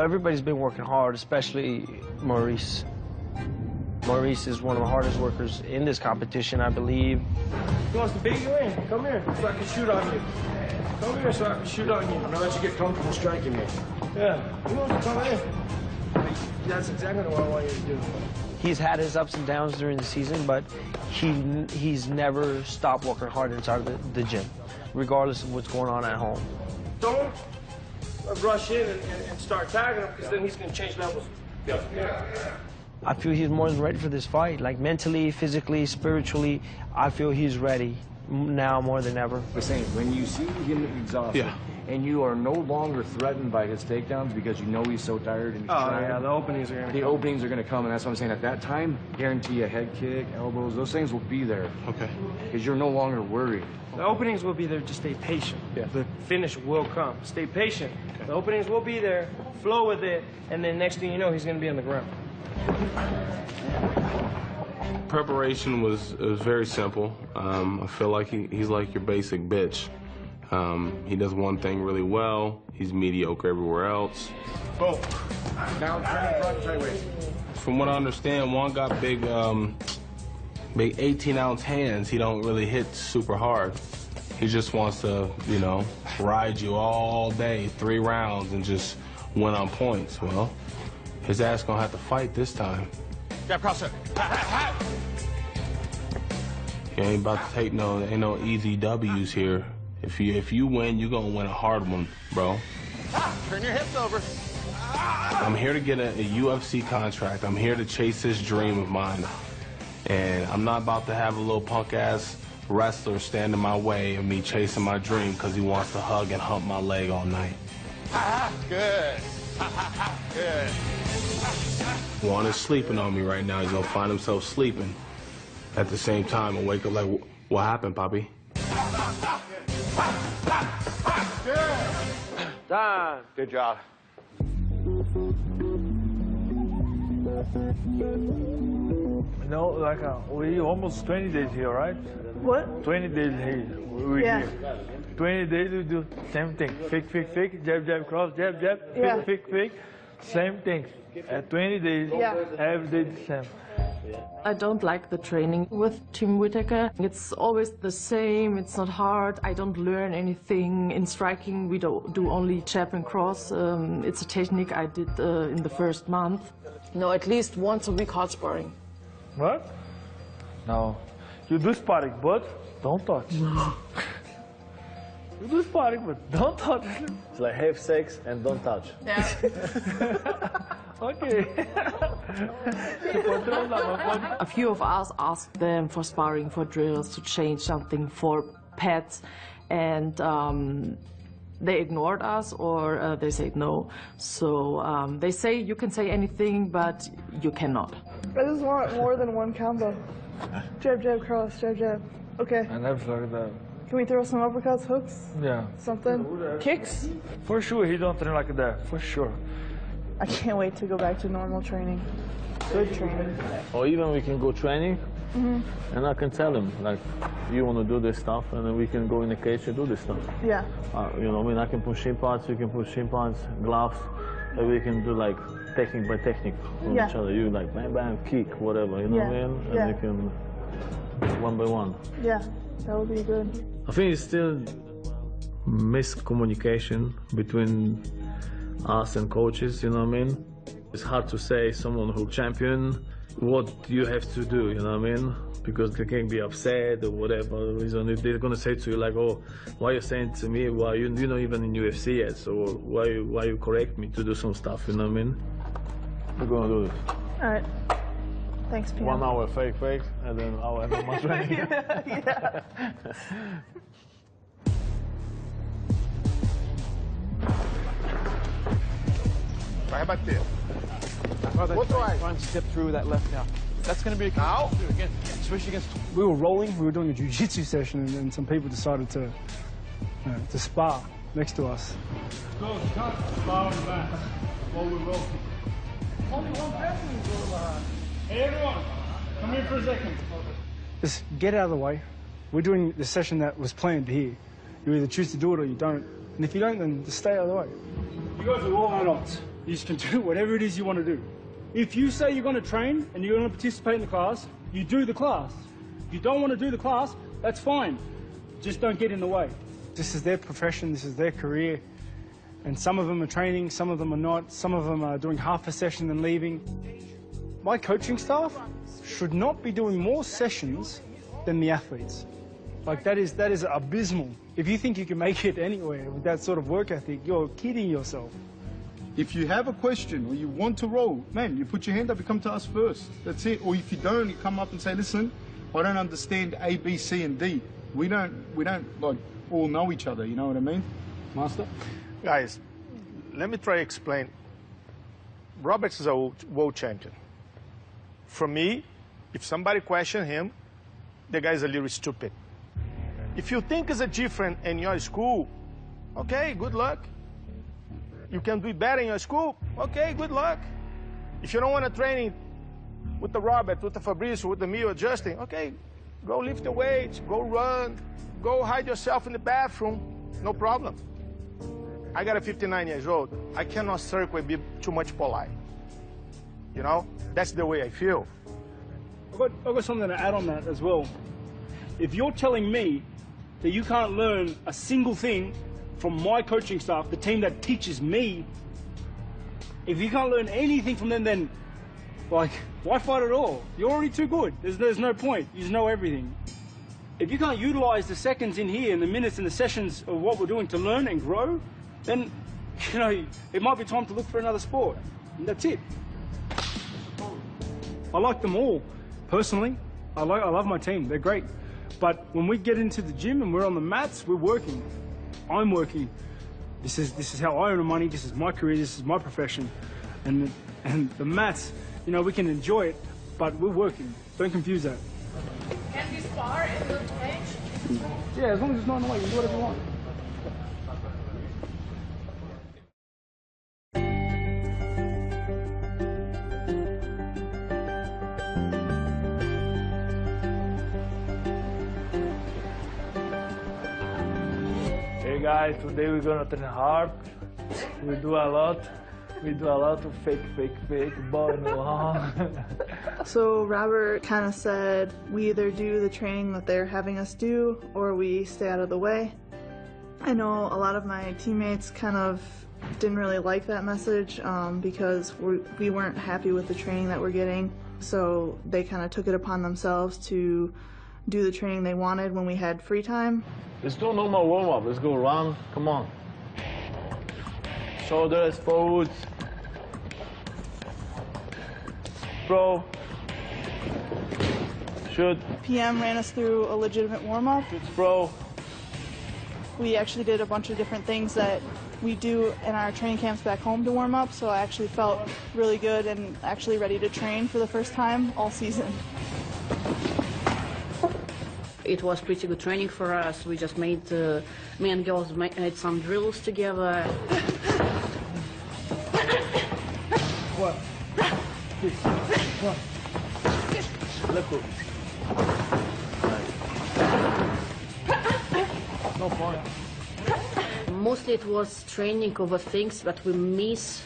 Everybody's been working hard, especially Maurice. Maurice is one of the hardest workers in this competition, I believe. He wants to beat you in. Come here so I can shoot on you. Come here so I can shoot on you. I'm gonna let you get comfortable striking me. Yeah, he wants to come in. That's exactly what I want you to do. He's had his ups and downs during the season, but he's never stopped working hard inside of the gym, regardless of what's going on at home. Don't rush in and start tagging him, because then he's going to change levels. Yeah. I feel he's more than ready for this fight. Like mentally, physically, spiritually, I feel he's ready now more than ever. We're saying when you see him exhausted, and you are no longer threatened by his takedowns because you know he's so tired and he's trying. Yeah, the openings are going to come. The openings are going to come, and that's what I'm saying. At that time, guarantee a head kick, elbows, those things will be there. Okay. Because you're no longer worried. The openings will be there, just stay patient. Yeah. The finish will come. Stay patient. Okay. The openings will be there, flow with it, and then next thing you know, he's going to be on the ground. Preparation was very simple. I feel like he's like your basic bitch. He does one thing really well. He's mediocre everywhere else. Go. Down, front, sideways. From what I understand, Juan got big 18-ounce hands. He don't really hit super hard. He just wants to, you know, ride you all day, 3 rounds, and just win on points. Well, his ass gonna have to fight this time. Jab crosser. You ain't about to take ain't no easy W's here. If you win, you're gonna win a hard one, bro. Turn your hips over. I'm here to get a UFC contract. I'm here to chase this dream of mine. And I'm not about to have a little punk-ass wrestler stand in my way of me chasing my dream because he wants to hug and hump my leg all night. Good. Good. Juan is sleeping on me right now. He's gonna find himself sleeping at the same time and wake up like, what happened, Poppy? Done. Good job. You know, like we almost 20 days here, right? What? 20 days here. We're here. 20 days we do same thing. Fake, jab, jab, cross, jab, jab, fake. Same thing. At 20 days, every day the same. I don't like the training with Team Whitaker. It's always the same, it's not hard, I don't learn anything. In striking, we do only jab and cross. It's a technique I did in the first month. No, at least once a week hard sparring. What? No. You do sparring, but don't touch. You do sparring, but don't touch. It's like have sex and don't touch. Yeah. Okay. A few of us asked them for sparring, for drills, to change something for pets, and they ignored us, or they said no. So they say you can say anything, but you cannot. I just want more than one combo. Jab, jab, cross, jab, jab. Okay. I never like that. Can we throw some uppercuts, hooks? Yeah. Something? Kicks? For sure, he don't train like that. For sure. I can't wait to go back to normal training. Good training. Or even we can go training, and I can tell him, like, you want to do this stuff, and then we can go in the cage and do this stuff. Yeah. You know, I mean, I can push shin pads, you can push shin pads, gloves, and we can do, like, technique by technique on each other. You, like, bam, bam, kick, whatever, you know what I mean? And we can, one by one. Yeah, that would be good. I think it's still miscommunication between us and coaches, you know what I mean? It's hard to say someone who champion what you have to do, you know what I mean? Because they can be upset or whatever reason. They're gonna say to you like, oh, why are you saying to me, why you're not even in UFC yet, so why you correct me to do some stuff, you know what I mean? We're gonna do this. All right. Thanks, Pino. 1 hour fake, and then hour and more training. Yeah. Right about there. What's right? Trying to step through that left now. That's going to be a Now? again, especially against. We were rolling. We were doing a jiu-jitsu session, and then some people decided to spar next to us. Go, cut, spar on the back. While we roll. Only one person is going behind. Hey, everyone, come here for a second. Just get out of the way. We're doing the session that was planned here. You either choose to do it or you don't. And if you don't, then just stay out of the way. You guys are all adults. You can do whatever it is you want to do. If you say you're going to train and you're going to participate in the class, you do the class. If you don't want to do the class, that's fine. Just don't get in the way. This is their profession, this is their career. And some of them are training, some of them are not. Some of them are doing half a session and leaving. My coaching staff should not be doing more sessions than the athletes. Like, that is abysmal. If you think you can make it anywhere with that sort of work ethic, you're kidding yourself. If you have a question or you want to roll, man, you put your hand up, you come to us first. That's it. Or if you don't, you come up and say, listen, I don't understand A, B, C, and D. We don't like all know each other, you know what I mean? Master? Guys, let me try to explain. Roberts is a world champion. For me, if somebody question him, the guy's a little stupid. If you think it's a different in your school, okay, good luck. You can do better in your school, okay, good luck. If you don't want to train with the Robert, with the Fabrice, with the me or Justin, okay, go lift the weights, go run, go hide yourself in the bathroom, no problem. I got a 59 years old. I cannot circle and be too much polite. You know, that's the way I feel. I've got something to add on that as well. If you're telling me that you can't learn a single thing from my coaching staff, the team that teaches me, if you can't learn anything from them, then, like, why fight at all? You're already too good. There's no point. You just know everything. If you can't utilize the seconds in here and the minutes and the sessions of what we're doing to learn and grow, then, you know, it might be time to look for another sport. And that's it. I like them all, personally. I love my team. They're great. But when we get into the gym and we're on the mats, we're working. I'm working. This is how I earn money. This is my career. This is my profession. And the mats, you know, we can enjoy it, but we're working. Don't confuse that. Can we spar in the cage? Yeah, as long as it's not in the way, you can do whatever you want. Hey guys, today we're gonna train hard. We do a lot of fake, ball in the wall. So Robert kind of said we either do the training that they're having us do or we stay out of the way. I know a lot of my teammates kind of didn't really like that message because we weren't happy with the training that we're getting. So they kind of took it upon themselves to do the training they wanted when we had free time. Let's do a normal warm-up. Let's go around. Come on. Shoulders, forwards. Throw. Shoot. PM ran us through a legitimate warm-up. Shoot, throw. We actually did a bunch of different things that we do in our training camps back home to warm up, so I actually felt really good and actually ready to train for the first time all season. It was pretty good training for us. We just made, me and girls made some drills together. One. Look. No point. Mostly it was training over things that we miss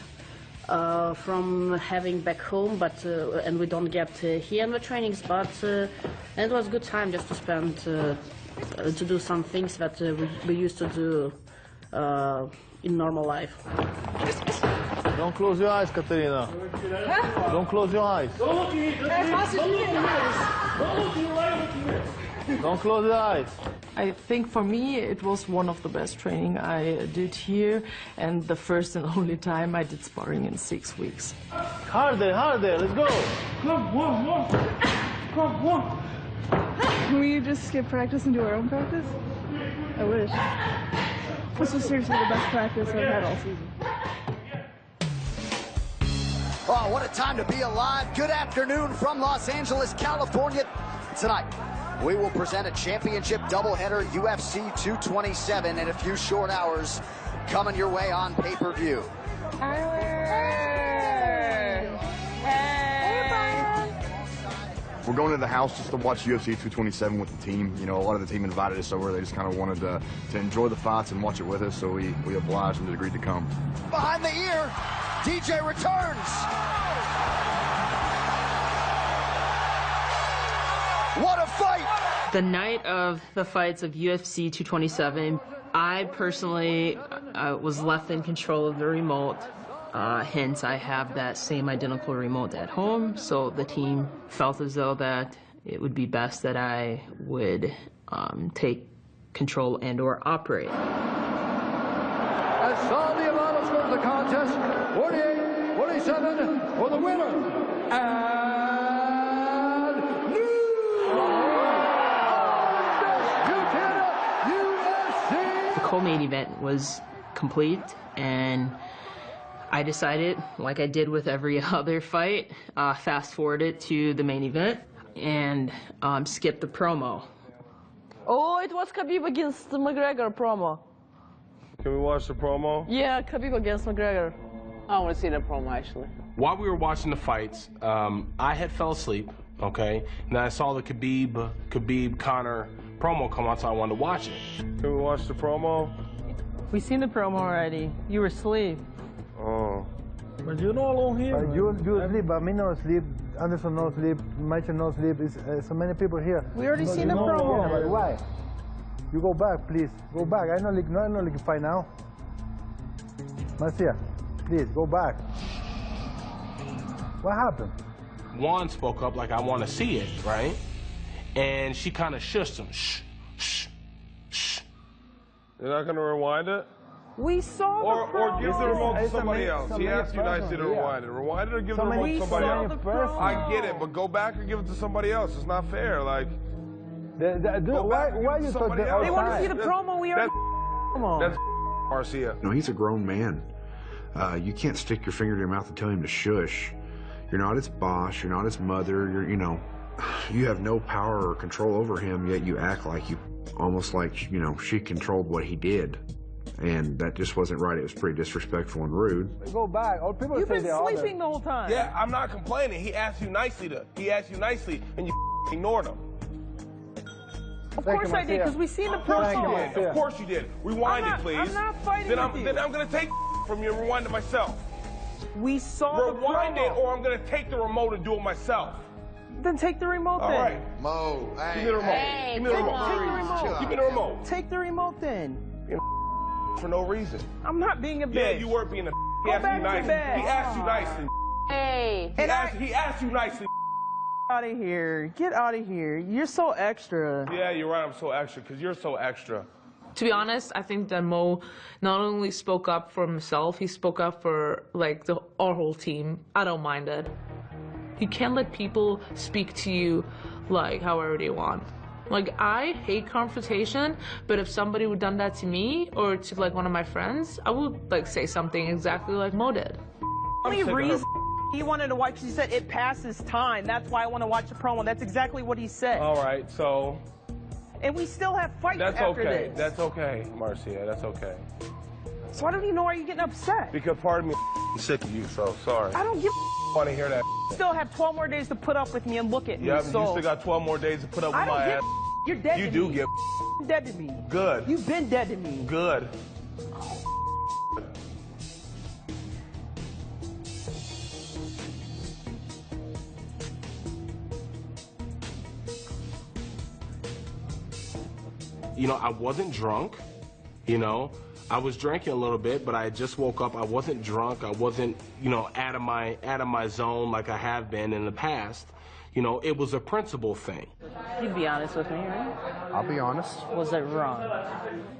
from having back home, but and we don't get here in the trainings. But it was a good time just to spend to do some things that we used to do in normal life. Don't close your eyes, Katerina. Huh? Don't close your eyes. Don't look at me. Don't close your eyes. I think for me it was one of the best training I did here, and the first and only time I did sparring in 6 weeks. Harder, let's go. Come on. Can we just skip practice and do our own practice? I wish. This was seriously the best practice I've had all season. Oh, what a time to be alive. Good afternoon from Los Angeles, California. Tonight, we will present a championship doubleheader, UFC 227, in a few short hours, coming your way on pay-per-view. We're going to the house just to watch UFC 227 with the team. You know, a lot of the team invited us over. They just kind of wanted to enjoy the fights and watch it with us, so we obliged and agreed to come. Behind the ear, DJ returns. What a fight! The night of the fights of UFC 227, I personally was left in control of the remote. Hence, I have that same identical remote at home, so the team felt as though that it would be best that I would take control and/or operate. As saw the amount of score of the contest, 48-47 for the winner. And the co-main event was complete, and I decided, like I did with every other fight, fast forward it to the main event and skip the promo. Oh, it was Khabib against McGregor promo. Can we watch the promo? Yeah, Khabib against McGregor. I want to see the promo, actually. While we were watching the fights, I had fell asleep, okay? And then I saw the Khabib-Conor promo come out, so I wanted to watch it. Can we watch the promo? We seen the promo already. You were asleep. Oh. But you not alone here. You sleep, but me no sleep. Anderson no sleep. Michael no sleep. It's, so many people here. We already seen the promo. Yeah, but why? You go back, please. Go back. I know like fight now. Marcia, please go back. What happened? Juan spoke up like, I want to see it, right? And she kind of shushed him. Shh, shh, shh. You're not going to rewind it? We saw the promo. Or give the remote to somebody else. He asked you nicely to rewind it. Rewind it or give the remote to somebody else. I get it, but go back or give it to somebody else. It's not fair. Like, why you talk the They want to see the promo. We are. That's Marcia. No, he's a grown man. You can't stick your finger to your mouth and tell him to shush. You're not his boss. You're not his mother. You have no power or control over him, yet you act like almost like, she controlled what he did. And that just wasn't right. It was pretty disrespectful and rude. Go back. All people You've say been sleeping the whole time. Yeah, I'm not complaining. He asked you nicely, and you ignored him. Of course I did, because we seen the promo. Of course you did. Rewind it, please. I'm not fighting then with you. Then I'm going to take from you and rewind it myself. We saw rewind the promo. it, or I'm going to take the remote and do it myself. Then take the remote All then. right. Mo, Give me the remote. Give me the remote. Take the remote. Give me the remote. Take the remote then. For no reason. I'm not being a bitch. Yeah, you were being a Go back to bed. He asked you nicely. Hey. He asked you nicely. Out of here. Get out of here. You're so extra. Yeah, you're right. I'm so extra because you're so extra. To be honest, I think that Mo not only spoke up for himself, he spoke up for our whole team. I don't mind it. You can't let people speak to you like however they want. Like, I hate confrontation, but if somebody would done that to me or to one of my friends, I would say something exactly like Mo did. Only reason he wanted to watch, he said it passes time. That's why I want to watch the promo. That's exactly what he said. All right, so. And we still have fights after this. That's okay, Marcia. That's okay. So I don't even know why you're getting upset. Because part of me is sick of you, so sorry. I don't give want to hear that. You still have 12 more days to put up with me and look at me. Yeah, so. you still got 12 more days to put up with my ass. You're dead to me. You do get dead to me. Good. You've been dead to me. Good. I wasn't drunk, I was drinking a little bit, but I just woke up. I wasn't drunk. I wasn't, out of my zone like I have been in the past. It was a principle thing. You'd be honest with me, right? I'll be honest. Was it wrong?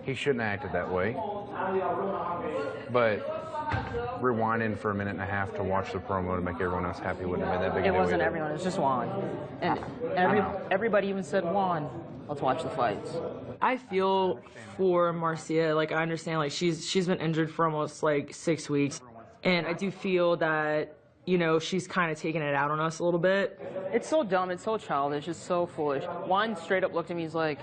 He shouldn't have acted that way. But rewinding for a minute and a half to watch the promo to make everyone else happy wouldn't have been that big a deal. It wasn't everyone. It was just Juan. And everybody even said, Juan, let's watch the fights. I feel for Marcia. I understand. She's been injured for almost 6 weeks, and I do feel that she's kind of taking it out on us a little bit. It's so dumb. It's so childish. It's so foolish. Juan straight up looked at me. He's like,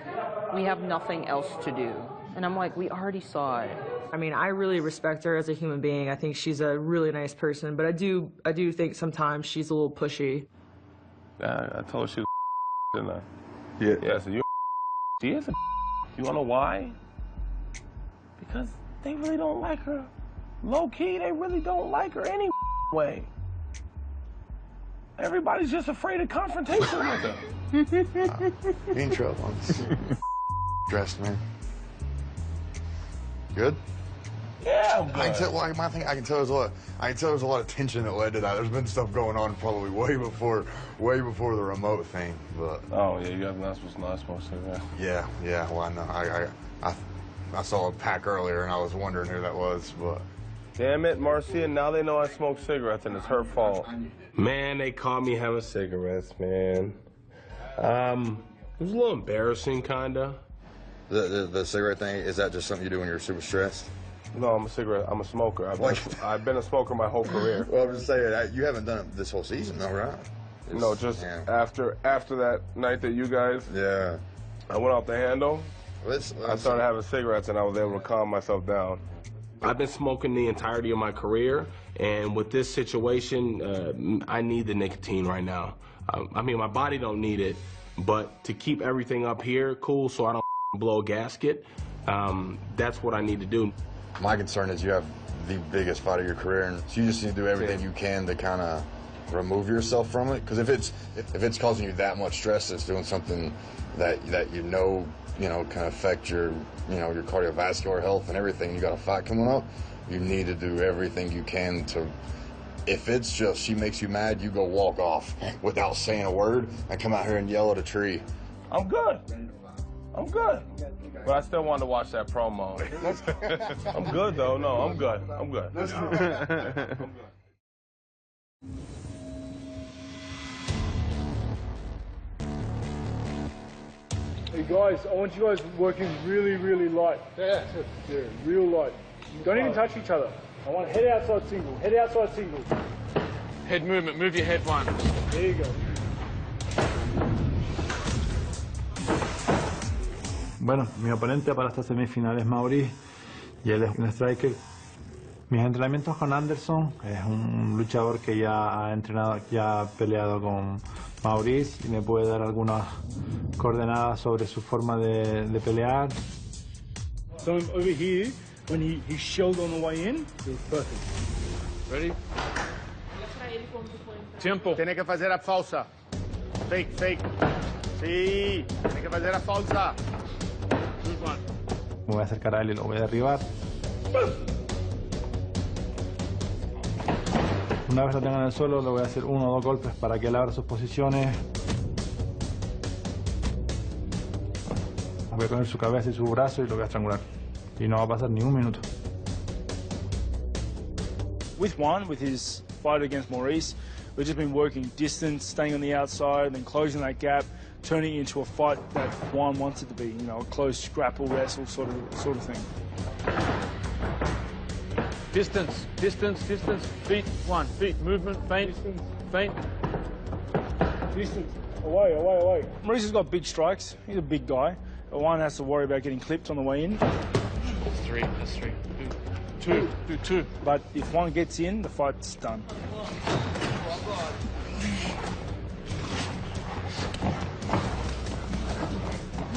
"We have nothing else to do," and I'm like, "We already saw it." I mean, I really respect her as a human being. I think she's a really nice person, but I do think sometimes she's a little pushy. Yeah, I told you, didn't I? Yeah. Yeah. So she is a. You wanna know why? Because they really don't like her. low-key, they really don't like her any way. Everybody's just afraid of confrontation with her. You in trouble. I'm dressed, man. Good? Yeah, I'm good. I can tell. Well, my thing, I can tell there's a lot. I can tell there's a lot of tension that led to that. There's been stuff going on probably way before the remote thing. But oh yeah, you guys not supposed to. Yeah. Well, I know. I saw a pack earlier, and I was wondering who that was, but. Damn it, Marcia, now they know I smoke cigarettes, and it's her fault. Man, they caught me having cigarettes, man. It was a little embarrassing, kinda. The cigarette thing, is that just something you do when you're super stressed? No, I'm a smoker. I've been a smoker my whole career. Well, I'm just saying, you haven't done it this whole season, though, right? No, just after that night that you guys... Yeah. I went off the handle. I started having cigarettes, and I was able to calm myself down. I've been smoking the entirety of my career, and with this situation, I need the nicotine right now. I mean, my body don't need it, but to keep everything up here cool so I don't blow a gasket, that's what I need to do. My concern is you have the biggest fight of your career, and so you just need to do everything you can to kind of remove yourself from it. Because if it's causing you that much stress, it's doing something that you know can affect your your cardiovascular health and everything. You got a fight coming up. You need to do everything you can to. If it's just she makes you mad, you go walk off without saying a word and come out here and yell at a tree. I'm good. But I still wanted to watch that promo. I'm good though. No, I'm good. I'm good. Hey guys, I want you guys working really, really light. Yeah, real light. Don't even touch each other. I want head outside single, head outside single. Head movement, move your head one. There you go. Bueno, mi oponente para esta semifinal es Maurice y él es un striker. Mis entrenamientos con Anderson, es un luchador que ya ha entrenado, ya ha peleado con Maurice y me puede dar algunas coordenadas sobre su forma de pelear. So over here, when he shelled on the way in, it was perfect. Ready? Tempo. Tiene que fazer a falsa. Fake. Sí, tiene que fazer a falsa. Me voy a acercar a él y lo voy a derribar. Una vez lo tenga en el suelo, le voy a hacer 1 o 2 golpes para que él abra sus posiciones. Voy a coger su cabeza y su brazo y lo voy a estrangular. Y no va a pasar ni un minuto. With Juan, with his fight against Maurice, we've just been working distance, staying on the outside, and then closing that gap, turning it into a fight that Juan wants it to be. A close grapple wrestle sort of thing. Distance. Feet, one. Feet, movement, feint. Distance. Away. Maurice has got big strikes. He's a big guy. But Juan has to worry about getting clipped on the way in. That's three. Do two. But if Juan gets in, the fight's done.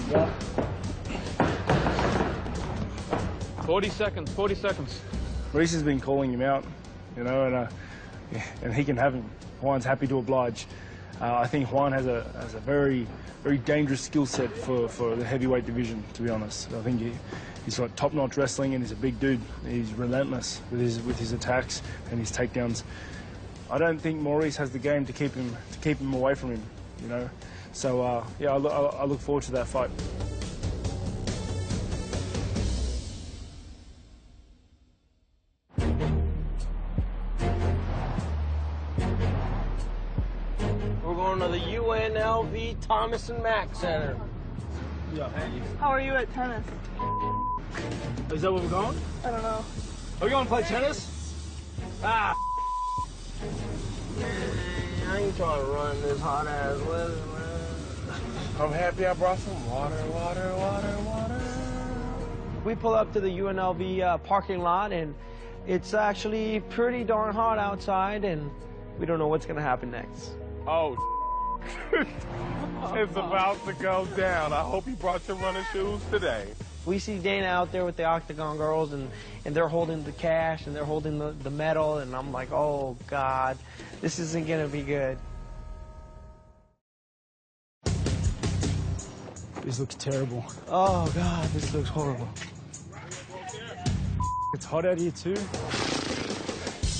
Yeah. 40 seconds. Maurice has been calling him out, and he can have him. Juan's happy to oblige. I think Juan has a very, very dangerous skill set for the heavyweight division, to be honest. I think he's got top-notch wrestling, and he's a big dude. He's relentless with his attacks and his takedowns. I don't think Maurice has the game to keep him away from him, So yeah, I look forward to that fight. We're going to the UNLV Thomas and Mack Center. Yeah. How are you at tennis? Is that where we're going? I don't know. Are we going to play tennis? I ain't trying to run this hot ass weather, man. I'm happy I brought some water. We pull up to the UNLV parking lot, and it's actually pretty darn hot outside, and we don't know what's going to happen next. Oh, it's about to go down. I hope you brought your running shoes today. We see Dana out there with the Octagon girls, and they're holding the cash, and they're holding the medal, and I'm like, oh, God, this isn't going to be good. This looks terrible. Oh, God, this looks horrible. It's hot out here, too.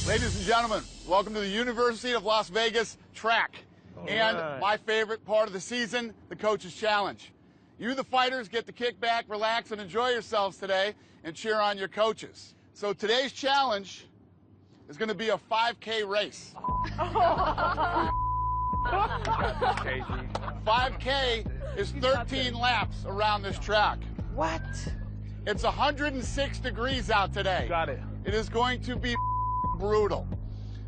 Ladies and gentlemen, welcome to the University of Las Vegas track. And my favorite part of the season, the Coach's Challenge. You, the fighters, get to kick back, relax, and enjoy yourselves today and cheer on your coaches. So today's challenge is going to be a 5K race. 5K is 13 laps around this track. What? It's 106 degrees out today. Got it. It is going to be brutal.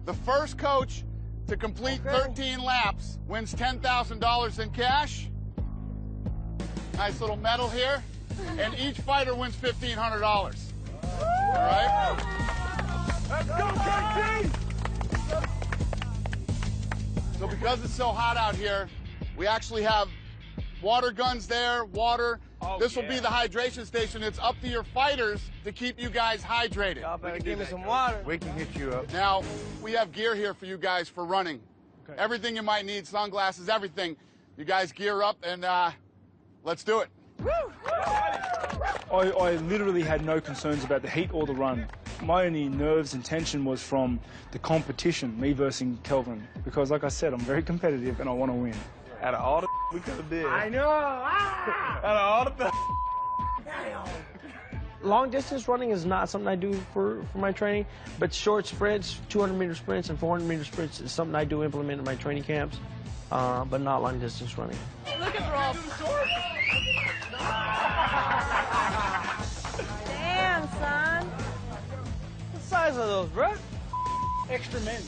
The first coach to complete 13 laps wins $10,000 in cash. Nice little medal here. And each fighter wins $1,500. All right? Let's go, KT! So because it's so hot out here, we actually have water guns there, water. This will be the hydration station. It's up to your fighters to keep you guys hydrated. Y'all better give me some water. We can hit you up. Now, we have gear here for you guys for running. Okay. Everything you might need, sunglasses, everything. You guys gear up and let's do it. I literally had no concerns about the heat or the run. My only nerves and tension was from the competition, me versus Kelvin. Because like I said, I'm very competitive and I want to win. Out of all the we could have did. I know. Out of all the Long distance running is not something I do for my training, but short sprints, 200-meter sprints and 400-meter sprints is something I do implement in my training camps, but not long distance running. Look at Rob. Damn, son. What size are those, bro? Extra men.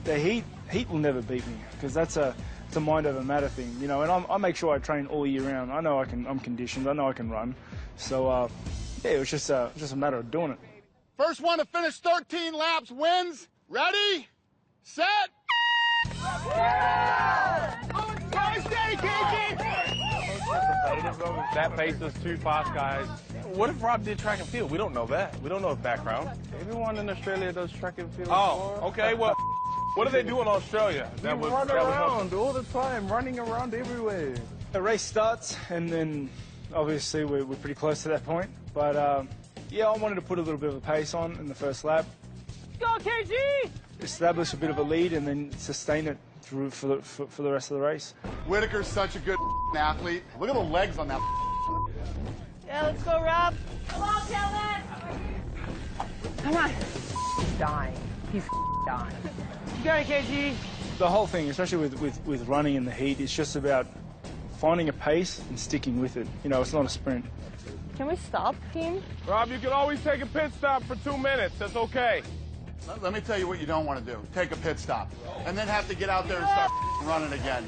The heat will never beat me because it's a mind over matter thing, you know. And I make sure I train all year round. I know I'm conditioned. I know I can run. So yeah, it was just a matter of doing it. First one to finish 13 laps wins. Ready, set. That pace is too fast, guys. What if Rob did track and field? We don't know that. We don't know his background. Everyone in Australia does track and field. Oh, okay. Well, what do they do in Australia? We run around all the time, running around everywhere. The race starts, and then obviously we're pretty close to that point. But yeah, I wanted to put a little bit of a pace on in the first lap. Go, KG! Establish a bit of a lead and then sustain it through for the rest of the race. Whitaker's such a good athlete. Look at the legs on that. Yeah, let's go, Rob. Come on, Kelvin! Come on. He's dying. He's dying. You got it, KG. The whole thing, especially with running in the heat, is just about finding a pace and sticking with it. You know, it's not a sprint. Can we stop, team? Rob, you can always take a pit stop for 2 minutes. That's okay. Let me tell you what you don't want to do. Take a pit stop. And then have to get out there and start running again.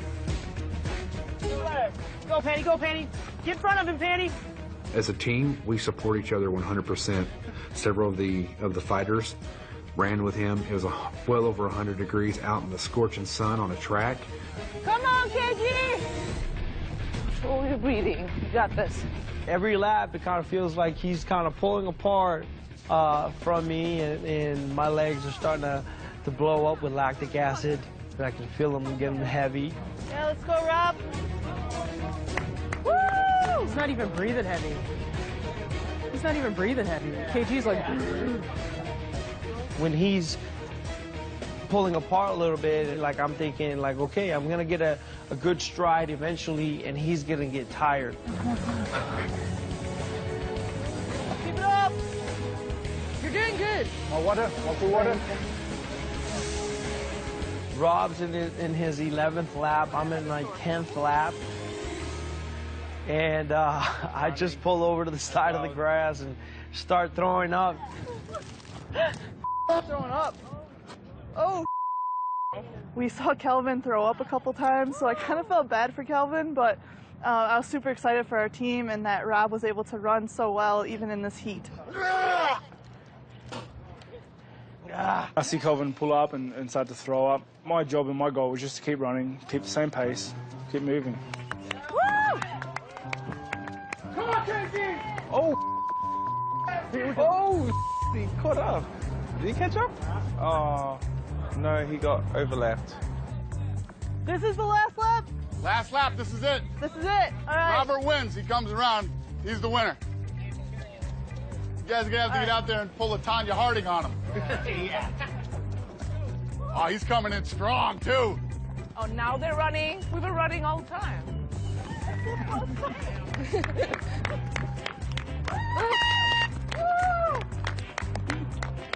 Go, Penny, go, Penny. Get in front of him, Penny. As a team, we support each other 100%. Several of the fighters ran with him. It was well over 100 degrees out in the scorching sun on a track. Come on, KG! Control your breathing. You got this. Every lap, it kind of feels like he's kind of pulling apart from me, and my legs are starting to blow up with lactic acid. I can feel them getting heavy. Yeah, let's go, Rob. Woo! He's not even breathing heavy. He's not even breathing heavy. KG's like... When he's pulling apart a little bit, like I'm thinking, like, okay, I'm gonna get a good stride eventually, and he's gonna get tired. Keep it up. You're doing good. More water, more cool water. Rob's in his 11th lap. I'm in my 10th lap. And I just pull over to the side of the grass and start throwing up. Throwing up. Oh. We saw Kelvin throw up a couple times, so I kind of felt bad for Kelvin, but I was super excited for our team and that Rob was able to run so well even in this heat. I see Kelvin pull up and start to throw up. My job and my goal was just to keep running, keep the same pace, keep moving. Woo! Oh! Oh! He caught up. Did he catch up? Oh, no, he got overlapped. This is the last lap? Last lap, this is it. This is it. All right. Robert wins. He comes around. He's the winner. You guys are going to have to get out there and pull a Tanya Harding on him. Yeah. Oh, he's coming in strong, too. Oh, now they're running. We've been running all the time.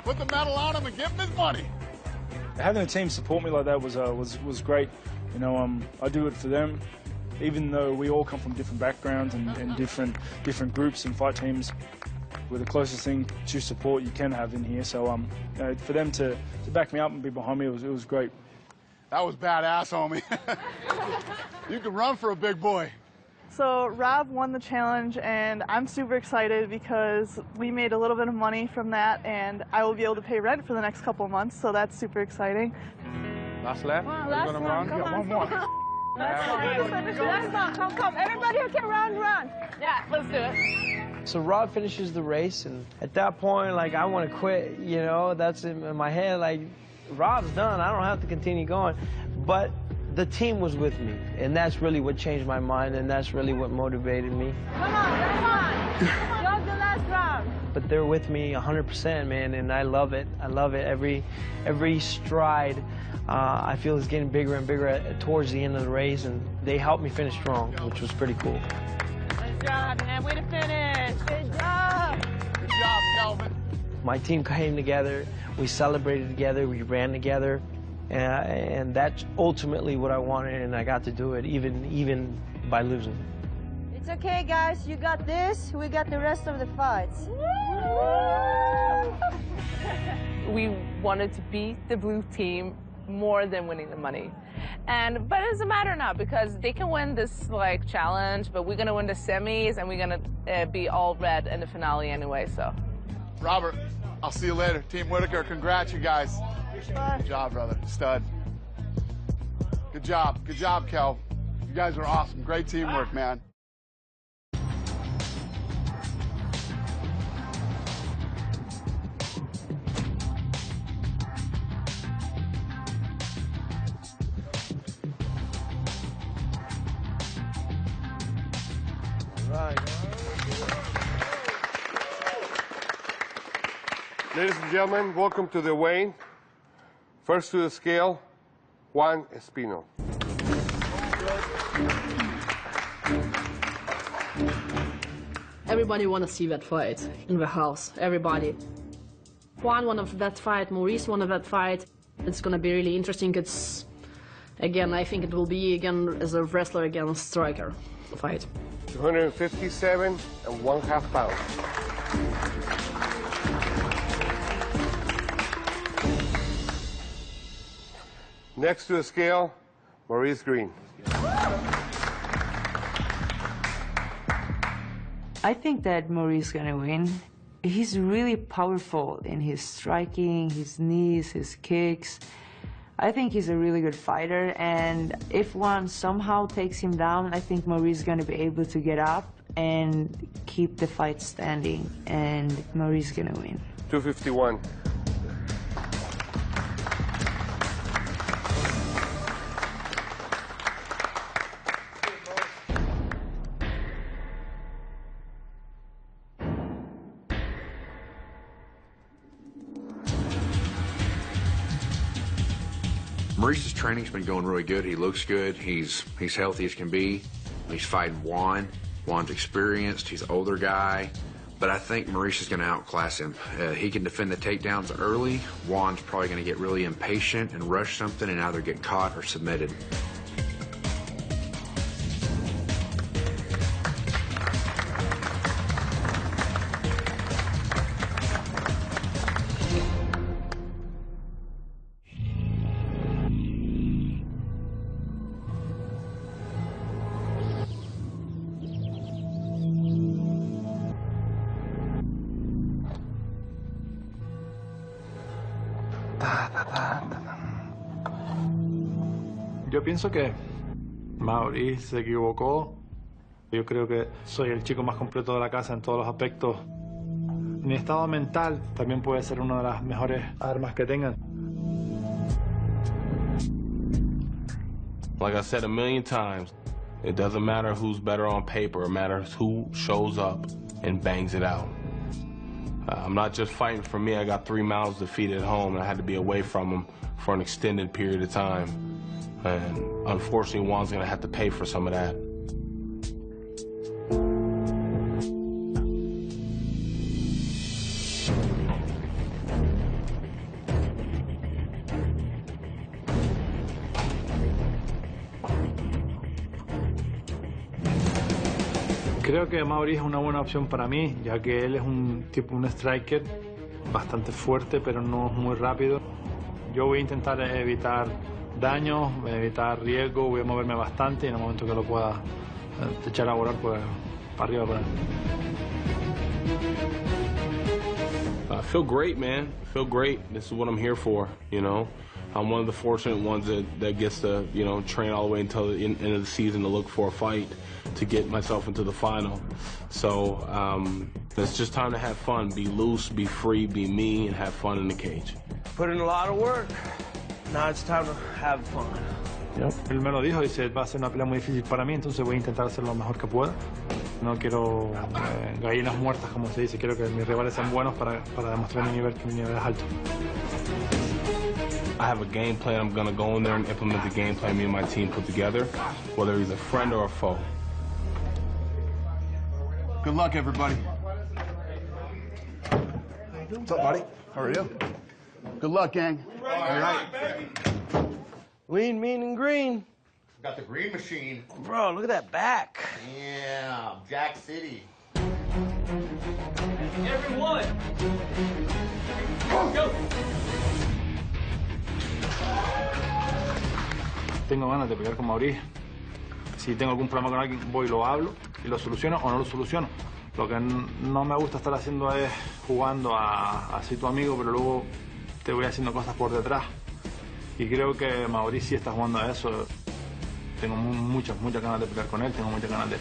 Put the medal on him and give him his money. Having a team support me like that was great. You know, I do it for them. Even though we all come from different backgrounds and different groups and fight teams, we're the closest thing to support you can have in here. So you know, for them to back me up and be behind me, it was great. That was badass, homie. You can run for a big boy. So Rob won the challenge, and I'm super excited because we made a little bit of money from that, and I will be able to pay rent for the next couple of months, so that's super exciting. Last lap? Come on, last one. Come on. One more. Last one. Come. Everybody who can run. Yeah, let's do it. So Rob finishes the race, and at that point, like, I want to quit, you know? That's in my head, like, Rob's done. I don't have to continue going. But the team was with me, and that's really what changed my mind, and that's really what motivated me. Come on. You're the last round. But they're with me 100%, man, and I love it. I love it. Every stride, I feel is getting bigger and bigger towards the end of the race, and they helped me finish strong, which was pretty cool. Good job, man. Way to finish. Good job. Good job, Calvin. My team came together. We celebrated together. We ran together. And that's ultimately what I wanted, and I got to do it, even by losing. It's okay, guys. You got this. We got the rest of the fights. We wanted to beat the blue team more than winning the money. But it doesn't matter now because they can win this like challenge, but we're gonna win the semis and we're gonna be all red in the finale anyway. So, Robert, I'll see you later. Team Whitaker, congrats, you guys. Good job, brother. Stud. Good job, Kel. You guys are awesome. Great teamwork, man. Ladies and gentlemen, welcome to the weigh-in. First to the scale, Juan Espino. Everybody want to see that fight in the house. Everybody. Juan won that fight. Maurice won that fight. It's going to be really interesting. It's, again, I think it will be, again, as a wrestler against striker fight. 257 1/2 pounds. Next to the scale, Maurice Greene. I think that Maurice is gonna win. He's really powerful in his striking, his knees, his kicks. I think he's a really good fighter, and if one somehow takes him down, I think Maurice is gonna be able to get up and keep the fight standing, and Maurice is gonna win. 251. Maurice's training's been going really good. He looks good. He's healthy as can be. He's fighting Juan. Juan's experienced. He's an older guy. But I think Maurice is going to outclass him. He can defend the takedowns early. Juan's probably going to get really impatient and rush something and either get caught or submitted. Yo pienso que Maurice se equivocó Yo creo que soy el chico más completo de la casa en todos los aspectos. Mi estado mental también puede ser una de las mejores armas que tengan. Like I said a million times, it doesn't matter who's better on paper. It matters who shows up and bangs it out. I'm not just fighting for me. I got 3 mouths to feed at home, and I had to be away from them for an extended period of time. And unfortunately, Juan's going to have to pay for some of that. Creo que Maurice es una buena opción para mí, ya que él es un striker bastante fuerte, pero no es muy rápido. Yo voy a intentar evitar daños, evitar riesgo, voy a moverme bastante y en el momento que lo pueda echar a volar, pues para arriba por él. I feel great, man. I feel great. This is what I'm here for, you know. I'm one of the fortunate ones that gets to, you know, train all the way until the end of the season to look for a fight, to get myself into the final. So it's just time to have fun, be loose, be free, be me, and have fun in the cage. Put in a lot of work. Now it's time to have fun. Yep. Él me lo dijo, dice, va a ser una pelea muy difícil para mí, entonces voy a intentar hacer lo mejor que pueda. No quiero gallinas muertas, como se dice, quiero que mis rivales sean buenos para demostrar mi nivel, que mi nivel es alto. I have a game plan. I'm going to go in there and implement the game plan me and my team put together, whether he's a friend or a foe. Good luck, everybody. What's up, buddy? How are you? Good luck, gang. All right. Lean, mean, and green. Got the green machine. Bro, look at that back. Yeah, Jack City. Everyone! Go! Tengo ganas de pelear con Maurice. Si tengo algún problema con alguien, voy y lo hablo, y lo soluciono o no lo soluciono. Lo que no me gusta estar haciendo es jugando a ser tu amigo, pero luego te voy haciendo cosas por detrás. Y creo que Maurice sí está jugando a eso. Tengo muchas ganas de pelear con él, tengo muchas ganas de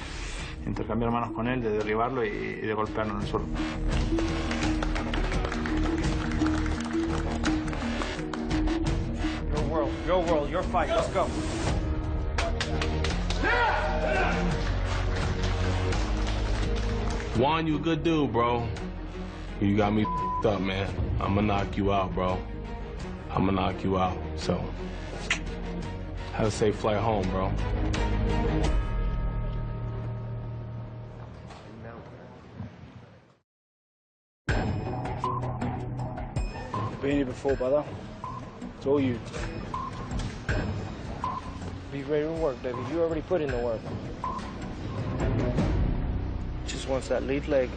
intercambiar manos con él, de derribarlo y de golpearlo en el suelo. Your world, your fight. Let's go. Juan, you a good dude, bro. You got me up, man. I'm gonna knock you out, bro. I'm gonna knock you out. So, have a safe flight home, bro. Been here before, brother. It's all you. Be ready to work, baby. You already put in the work. Just wants that lead leg.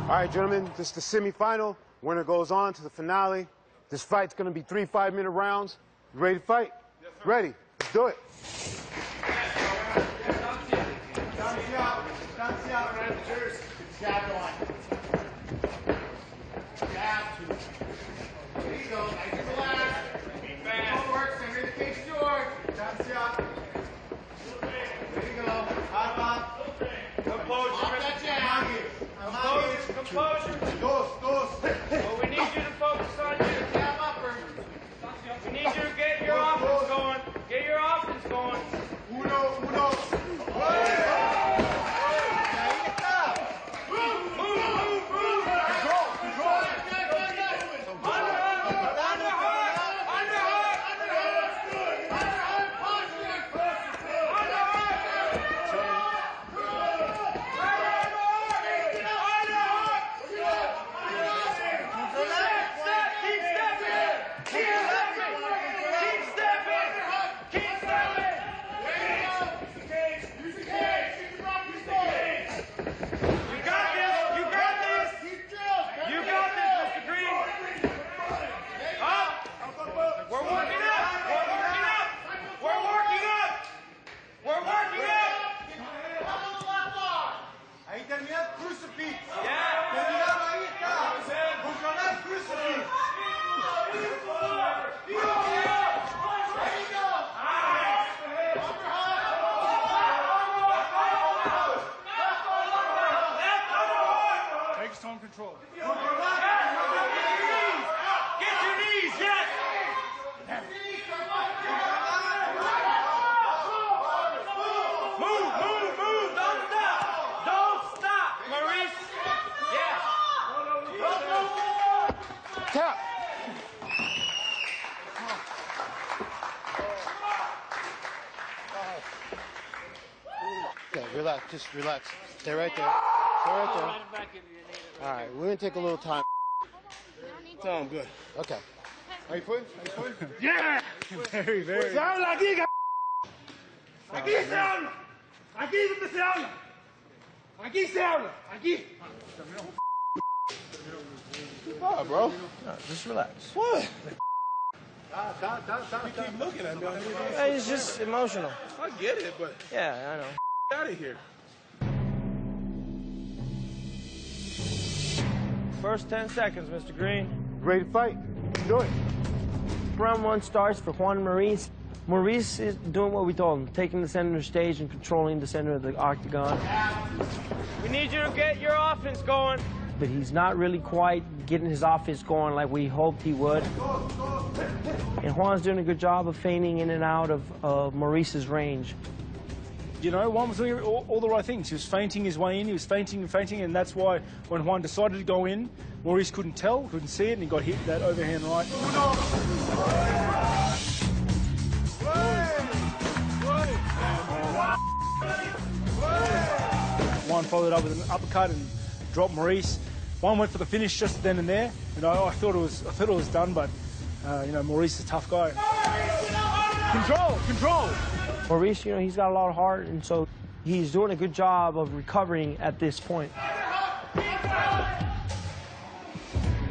All right, gentlemen, this is the semifinal. Winner goes on to the finale. This fight's gonna be 3 5-minute rounds. You ready to fight? Yes, sir. Ready. Let's do it. Composure. Well, we need you to focus on you. We need you to get your offense going. Get your offense going. Uno. Time control. Get your knees, yes! Move, don't stop! Don't stop, Maurice! Yes! Tap! Okay, relax, just relax. Stay right there. Stay right there. All right, we're gonna take a little time. Tell him good. Okay. Are you putting? Yeah! Very, very. Se habla aquí, aquí se habla. Aquí es donde se habla. Aquí se habla. Aquí. What, bro? No, just relax. What? You keep looking at me. It's just emotional. I get it, but Yeah, I know. out of here. First 10 seconds, Mr. Greene. Ready to fight? Do it. Round one starts for Juan Maurice. Maurice is doing what we told him, taking the center stage and controlling the center of the octagon. We need you to get your offense going. But he's not really quite getting his offense going like we hoped he would. And Juan's doing a good job of feigning in and out of Maurice's range. You know, Juan was doing all the right things. He was feinting his way in, he was feinting and feinting, and that's why when Juan decided to go in, Maurice couldn't tell, couldn't see it, and he got hit that overhand right. Juan followed up with an uppercut and dropped Maurice. Juan went for the finish just then and there. You know, I thought it was done, but you know, Maurice is a tough guy. Control. Maurice, you know, he's got a lot of heart, and so he's doing a good job of recovering at this point.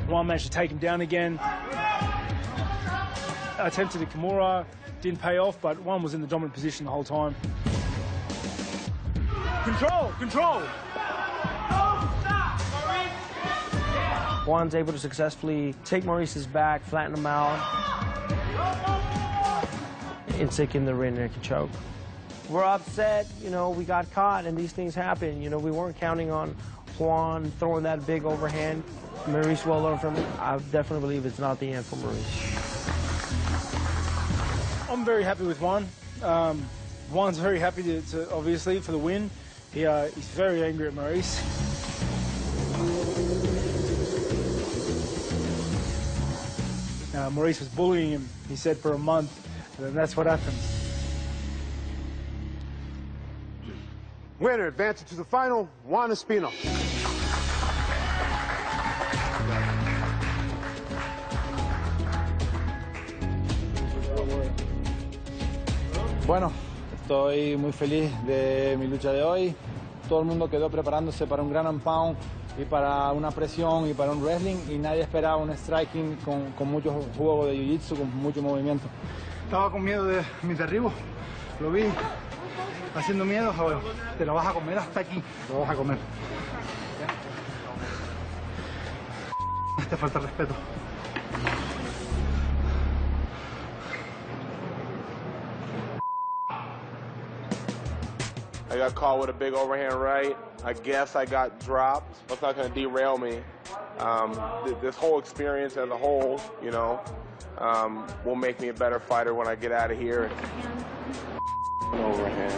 Juan managed to take him down again. Attempted a Kimura, didn't pay off, but Juan was in the dominant position the whole time. Control. Juan's able to successfully take Maurice's back, flatten him out, and stick in the rear naked choke. We're upset, you know, we got caught and these things happen. You know, we weren't counting on Juan throwing that big overhand. Maurice will learn from it. I definitely believe it's not the end for Maurice. I'm very happy with Juan. Juan's very happy to obviously, for the win. He's very angry at Maurice. Maurice was bullying him, he said, for a month, and that's what happened. Winner advancing to the final, Juan Espino. Bueno, estoy muy feliz de mi lucha de hoy. Todo el mundo quedó preparándose para un ground and pound y para una presión y para un wrestling, y nadie esperaba un striking con mucho juego de jiu-jitsu, con mucho movimiento. Estaba con miedo de mi derribo, lo vi haciendo miedo. Bueno, te lo vas a comer hasta aquí, lo vas a comer. Te falta respeto. I got caught with a big overhand right. I guess I got dropped. That's not going to derail me. This whole experience as a whole, you know, will make me a better fighter when I get out of here. Overhand.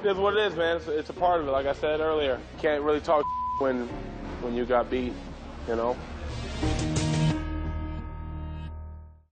It is what it is, man. It's a part of it. Like I said earlier, can't really talk when you got beat, you know.